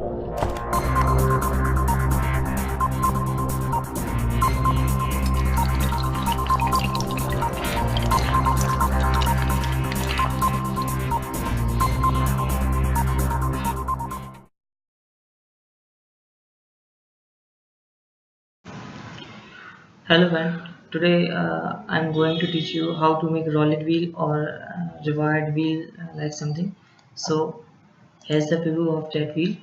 Hello friend, today I'm going to teach you how to make roulette wheel or rewired wheel like something. So here's the preview of that wheel.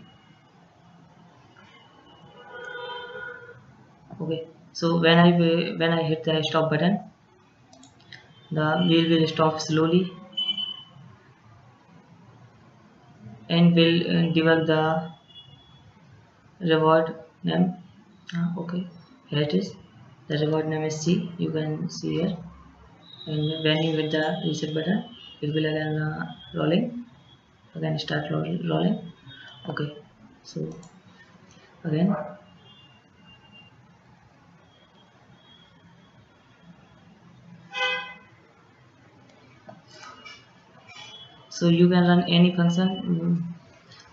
Okay, so when I hit the stop button, the wheel will stop slowly and will debug the reward name. Okay, here it is. The reward name is C. You can see here. And when you hit the reset button, it will again rolling. Again start rolling. Okay, so again, so you can run any function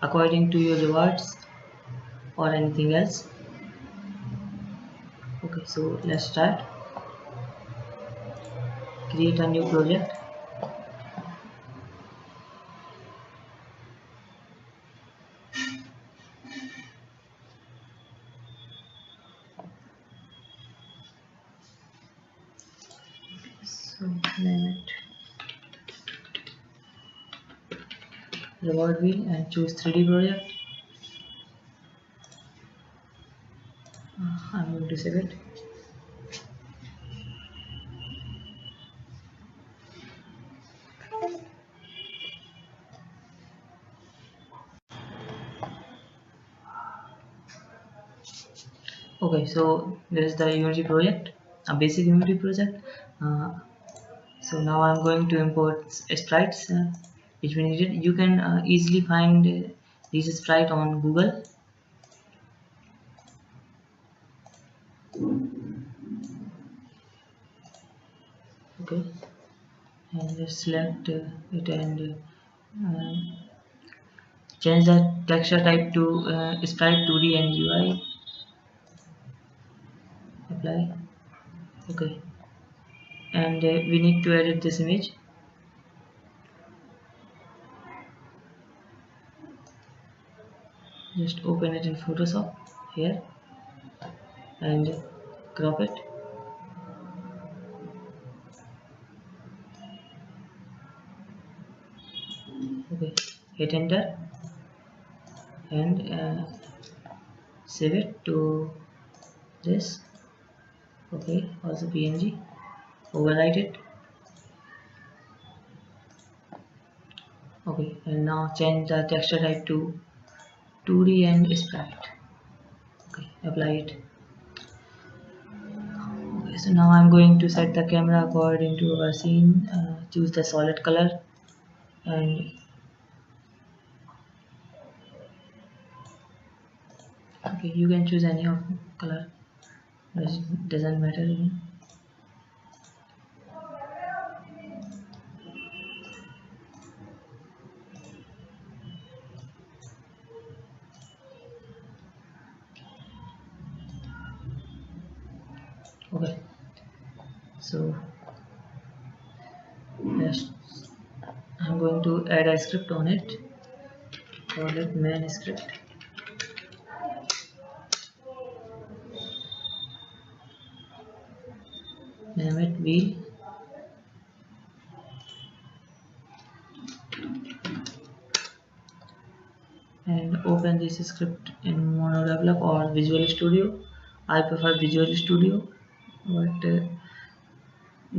according to your rewards or anything else. Okay, so let's start. Create a new project. So name it reward wheel and choose 3D project. I'm going to save it. Okay, so this is the Unity project, a basic Unity project. So now I'm going to import sprites which we needed. You can easily find these sprites on Google. Okay, and just select it and change the texture type to sprite 2D and UI. Apply. Okay, and we need to edit this image. Just open it in Photoshop here and crop it. Okay, hit enter and save it to this. Okay, also PNG. Overwrite it. Okay, and now change the texture type to 2D and sprite. Okay, apply it. Okay, so now I'm going to set the camera according to our scene. Choose the solid color and okay, you can choose any of color. It doesn't matter even. Okay, so yes, I'm going to add a script on it. Call it main script. Name it wheel. And open this script in MonoDevelop or Visual Studio. I prefer Visual Studio, but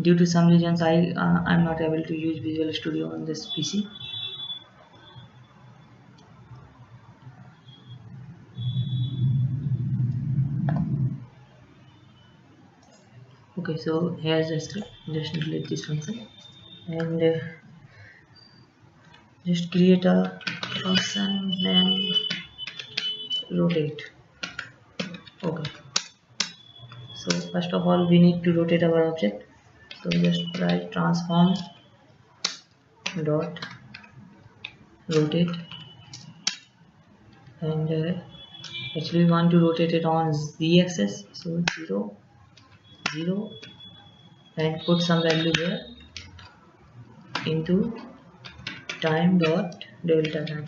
due to some reasons I'm not able to use Visual Studio on this PC. Okay, so here's the script. Just delete this function and just create a function name rotate. Okay, so first of all we need to rotate our object. So just write transform dot rotate and actually we want to rotate it on z-axis, so 0 0 and put some value there into time dot delta time.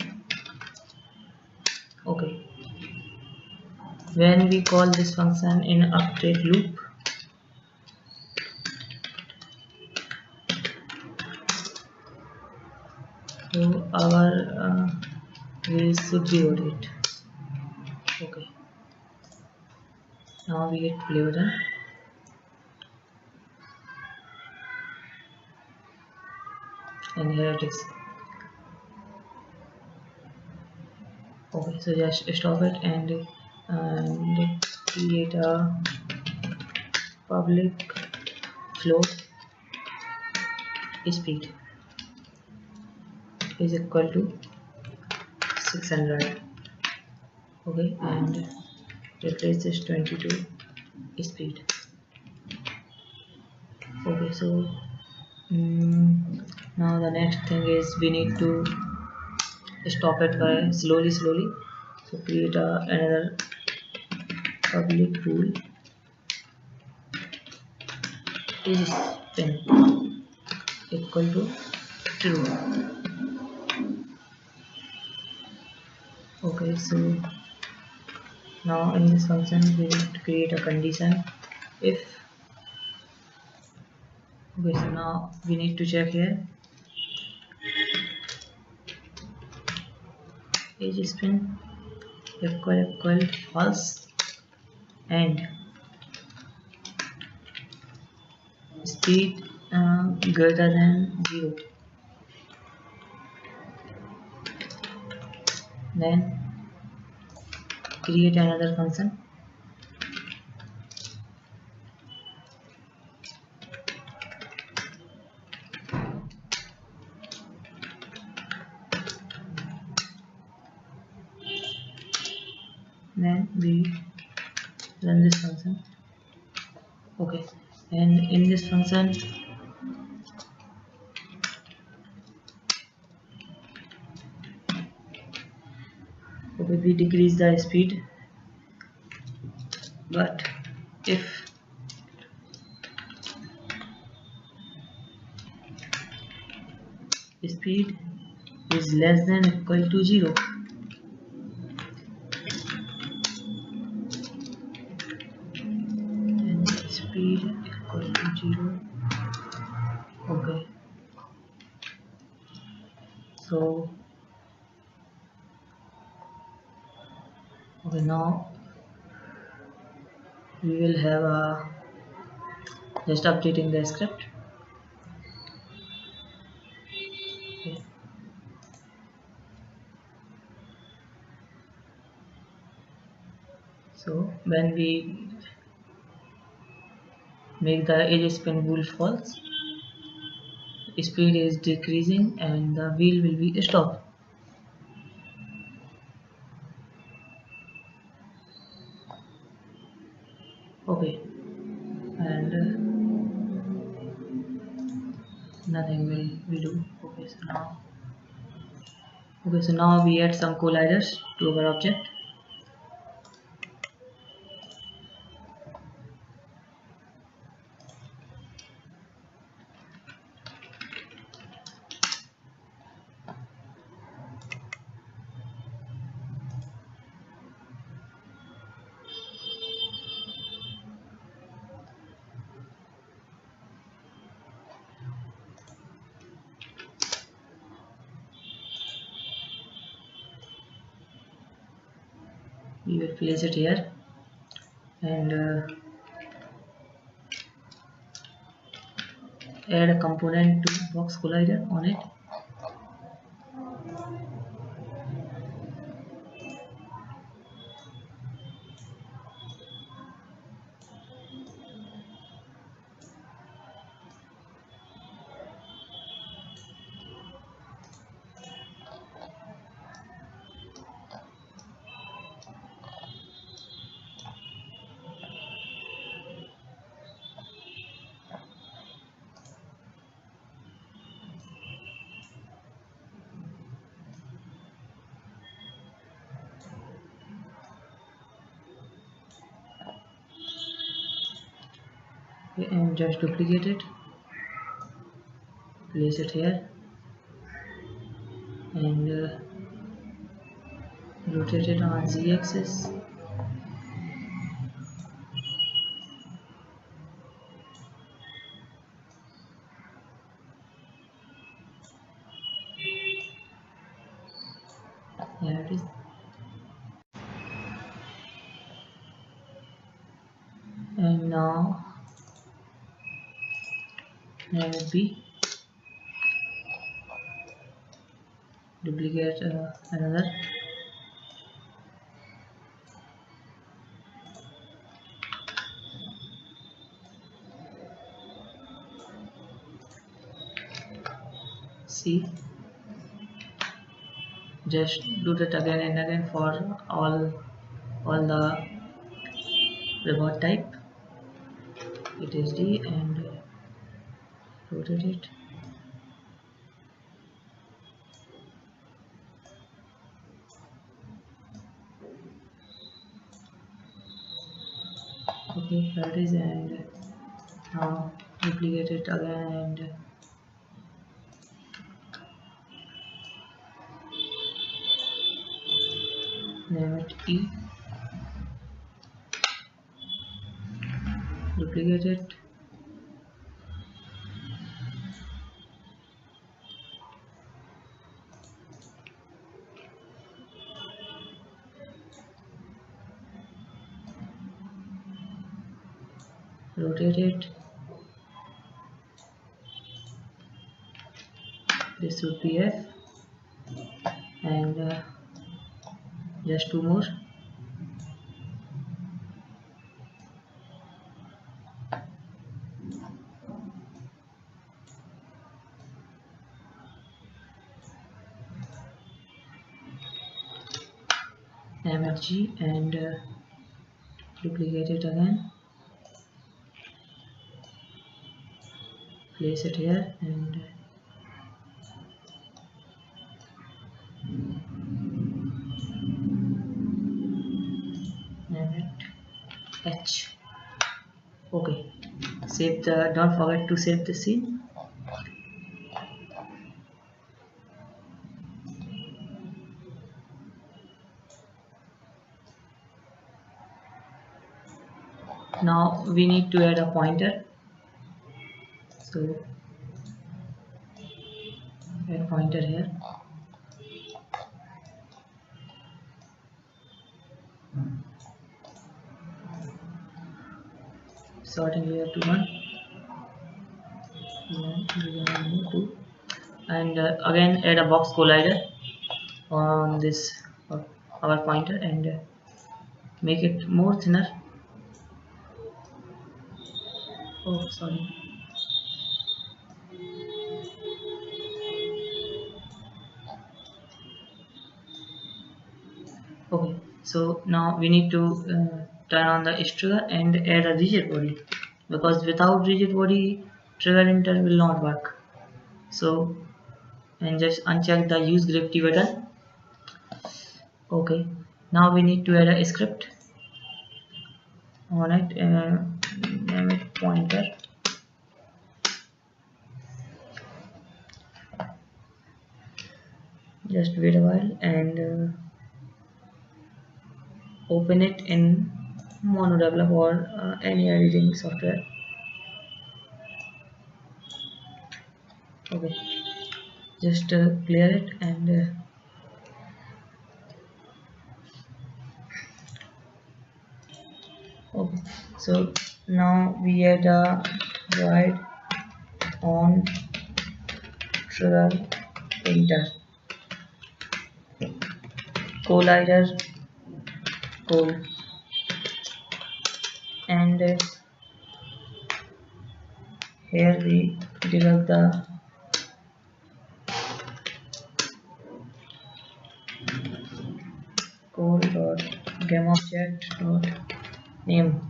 Okay, when we call this function in update loop, so our wheels should be rotate. Okay, now we hit play button, and here it is. Okay, so just stop it and create a public float speed is equal to 600. Okay, and replace this 22 speed. Okay, so now the next thing is we need to stop it by slowly. So create another public rule is spin equal to true. Okay, so now in this function we need to create a condition if. Okay, so now we need to check here age spin equal false and speed greater than 0. Then create another function then we run this function. Okay, and in this function okay, we decrease the speed, but if speed is less than equal to 0, and speed equal to 0. Okay, so okay, now we will have a just updating the script. Okay. So when we make the edge spin rule false, speed is decreasing and the wheel will be stopped. Okay, and nothing will we do. Okay, so now we add some colliders to our object. We will place it here and add a component to box collider on it. Okay, and just duplicate it, place it here, and rotate it on z-axis. Here it is. And now let it be. Duplicate another. See, just do that again and again for all the reward type. It is D and rotate it. Okay, here it is, and now duplicate it again and name it E. Duplicate it, rotate it. This would be F, and just two more. Name it G and duplicate it again. Place it here and name it H. Okay, save the. Don't forget to save the scene. Now we need to add a pointer. So add pointer here. Sorting layer to 1. And again add a box collider on this our pointer and make it more thinner. Oh, sorry. Okay, so now we need to turn on the trigger and add a rigid body, because without rigid body trigger enter will not work. So, and just uncheck the use gravity button. Okay, now we need to add a script on it, name it pointer. Just wait a while and open it in MonoDevelop or any editing software. Okay, just clear it and okay, so now we add a void on trigger enter collider code, and here we debug the code.gameObject.name.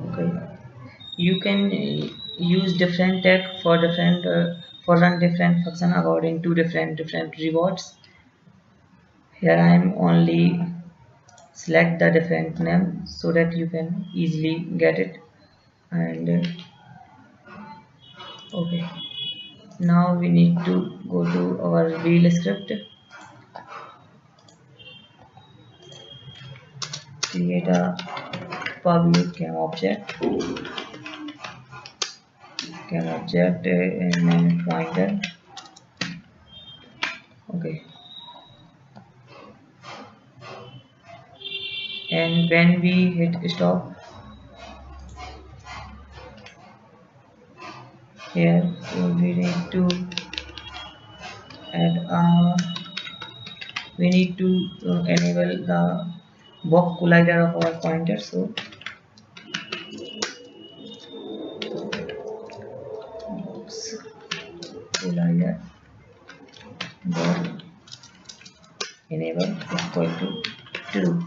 Okay, you can use different tag for different for run different function according to different rewards. Here I am only select the different name so that you can easily get it. and okay, now we need to go to our wheel script, create a public cam object and name it pointer. Okay, and when we hit stop here, so we need to add we need to enable the box collider of our pointer. So box collider dot enable equal to true.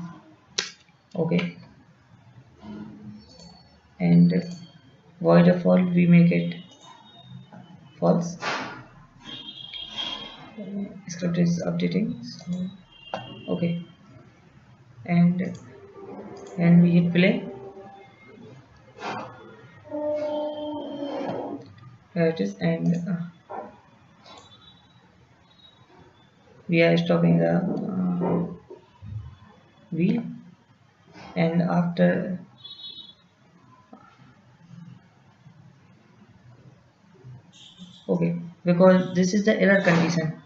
Okay, and void of all we make it false. Script is updating. So, okay, and when we hit play, here it is, and we are stopping the wheel, and after okay, because this is the error condition,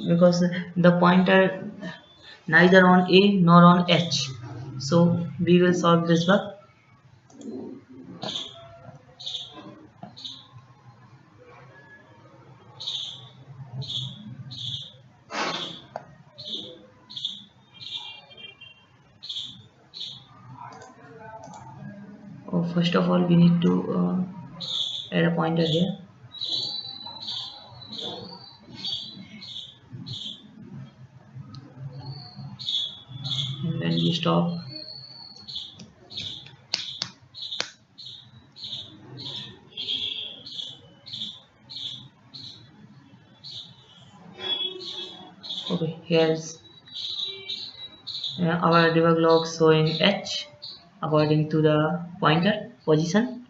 because the pointer neither on A nor on H, so we will solve this bug. First of all, we need to add a pointer here, and when we stop, okay, here's our debug log showing H according to the pointer position.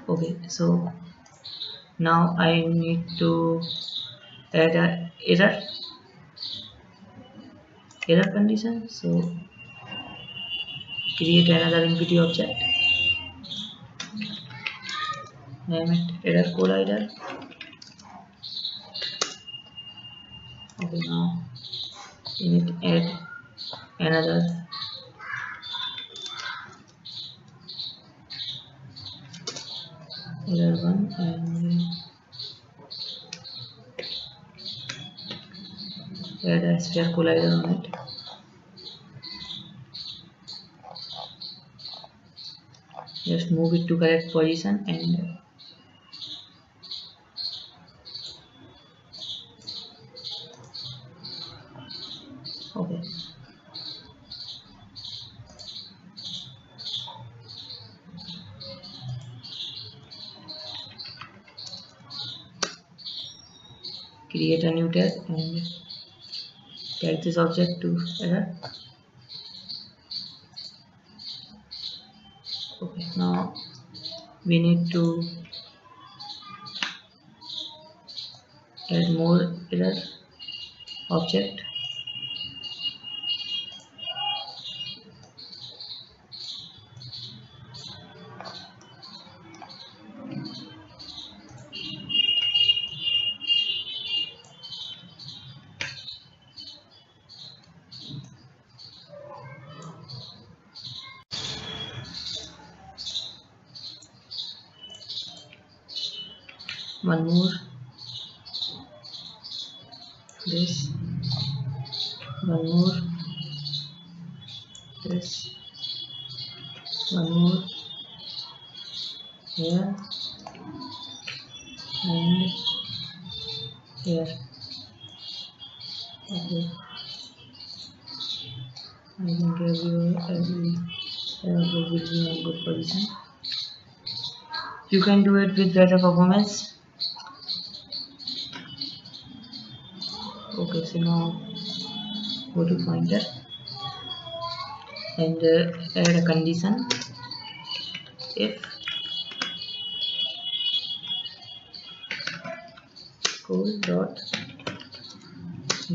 Okay, so now I need to add a error condition. So create another entity object, name it error collider. Okay, now we need to add another error one, and add a sphere collider on it. Just move it to correct position, and okay, create a new tag and tag this object to error. Okay, now we need to add more error object. One more, this, one more, this, one more here, and here. Okay, I think every will be in good position. You can do it with better performance. Okay, so now go to pointer and add a condition. if code dot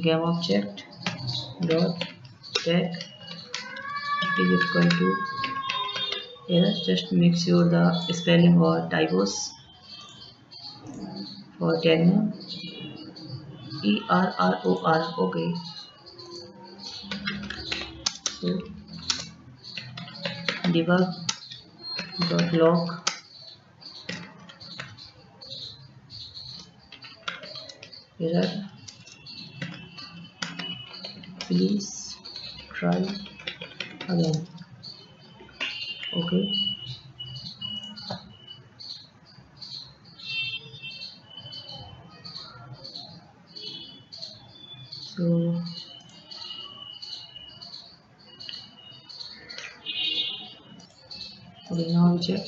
game object dot tag is equal to error. Just make sure the spelling or typos for tag name ERROR. Okay, so debug dot log error, please try again. Okay, so okay, now we check.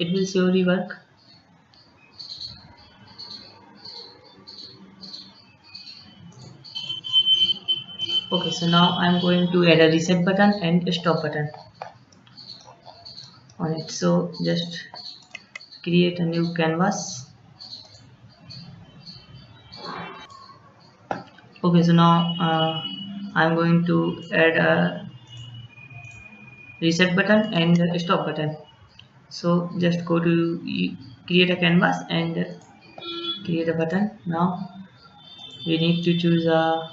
It will surely work. Okay, so now I'm going to add a reset button and a stop button on it. So just create a new canvas. Okay, so now I'm going to add a reset button and a stop button. So just go to create a canvas and create a button. Now we need to choose a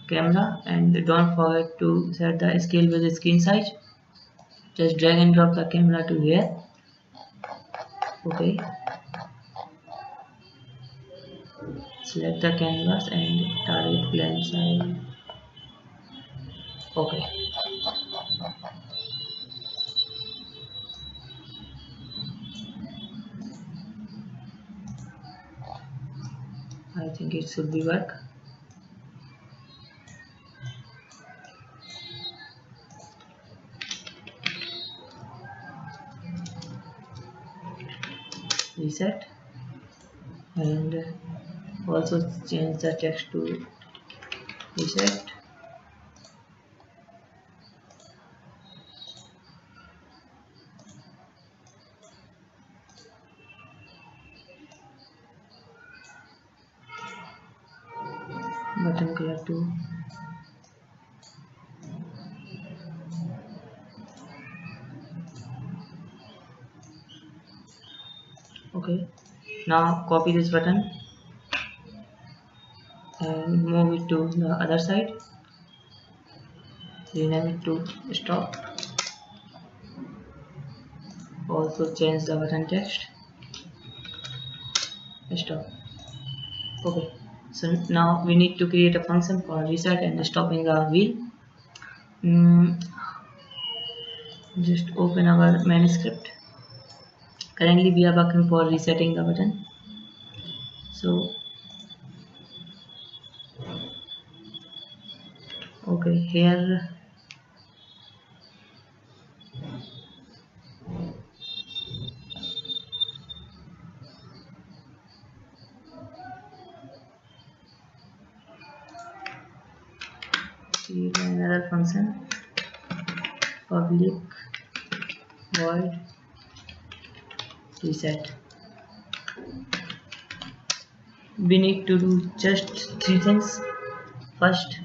camera and don't forget to set the scale with the screen size. Just drag and drop the camera to here. Okay, select the canvas and target plane size. Okay, I think it should be work. Reset and also change the text to reset. Button color to okay. Now copy this button and move it to the other side. Rename it to stop. Also change the button text. Stop. Okay, so now we need to create a function for reset and stopping the wheel. Just open our main script. Currently we are working for resetting the button. So okay, here create another function, public void reset. We need to do just 3 things. First,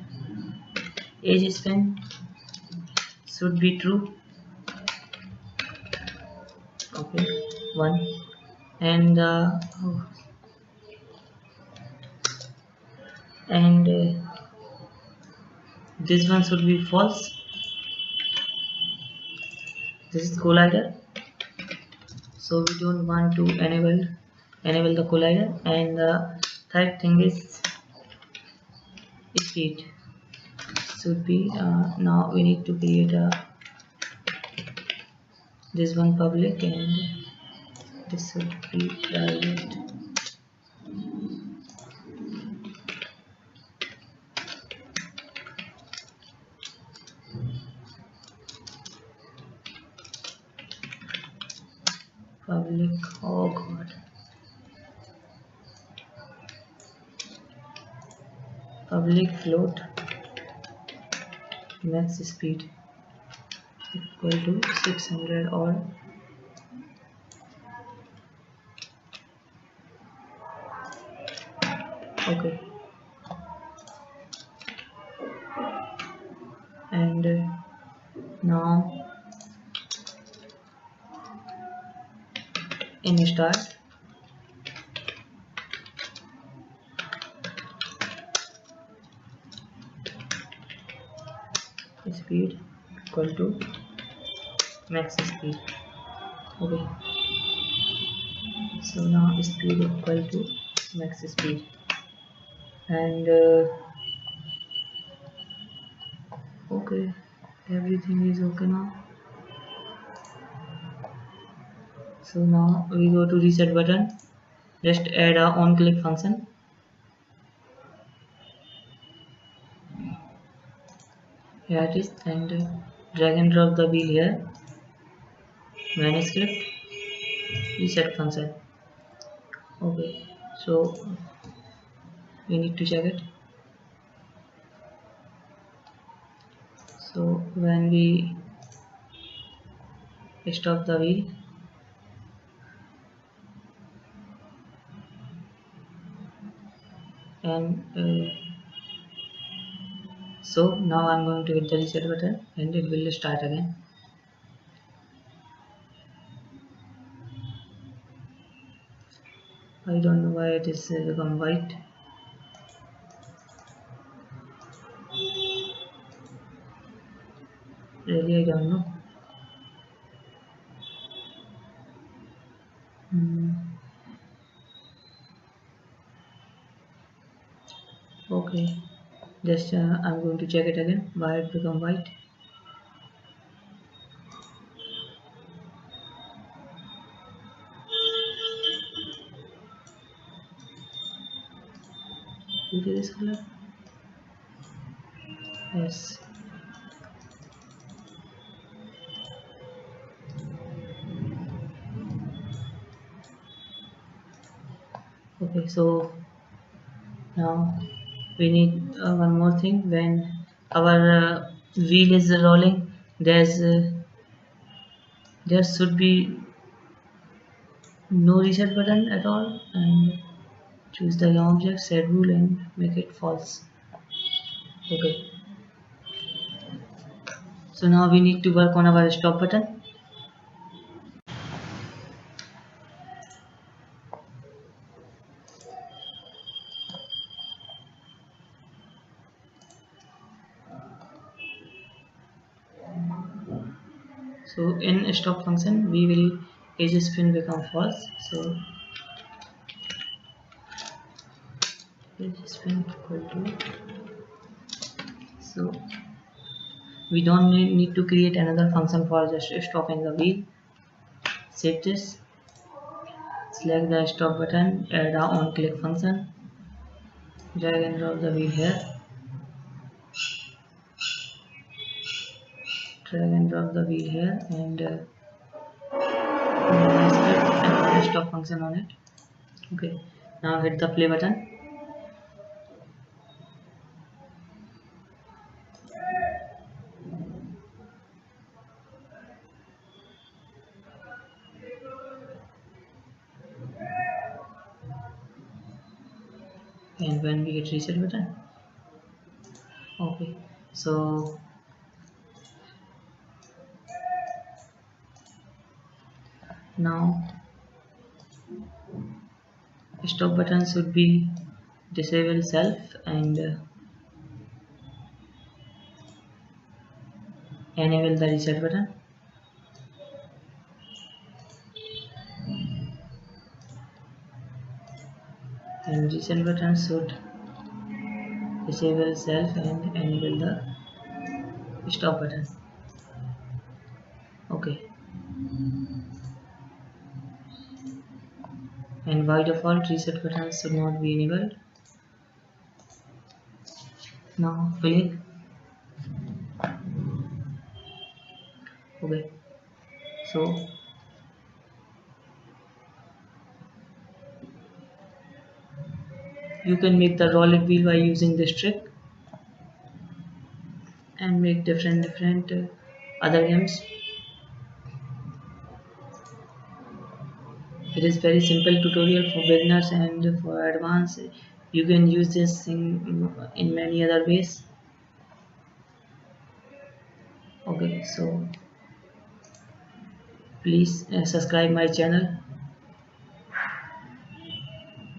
age span should be true. Okay, 1, and this one should be false. This is collider, so we don't want to enable the collider. And the third thing is speed should be now we need to create a this one public and this should be private. public, oh god, public float max speed equal to 600 or okay. And now in start speed equal to max speed. Okay, so now speed equal to max speed, and okay, everything is okay now. So now we go to reset button, just add a on click function. Here it is, and drag and drop the wheel here, manuscript, reset function. Okay, so we need to check it. So when we stop the wheel, and so now I'm going to hit the reset button and it will start again. I don't know why it is become white. Really, I don't know. Okay, just I'm going to check it again why it become white. You see this color? Yes. Okay, so now we need one more thing. When our wheel is rolling, there should be no reset button at all, and choose the object, set rule, and make it false. Okay, so now we need to work on our stop button. So in stop function we will edge spin become false, so edge spin equal to, so we don't need to create another function for just stopping the wheel. Save this, select the stop button, add a on click function, drag and drop the wheel here, drag and drop the wheel here, and add a stop function on it. Okay, now hit the play button. And when we hit reset button, okay, so now stop button should be disable self, and enable the reset button. And reset button should disable self and enable the stop button. Okay, and by default reset button should not be enabled. Now play. Okay, so You can make the roulette wheel by using this trick and make different other games. It is very simple tutorial for beginners and for advanced. You can use this thing in many other ways. Okay, so please subscribe my channel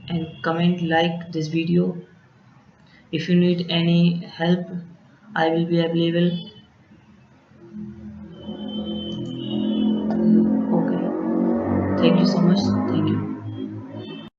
and comment like this video. If you need any help, I will be available. Okay, thank you so much. Thank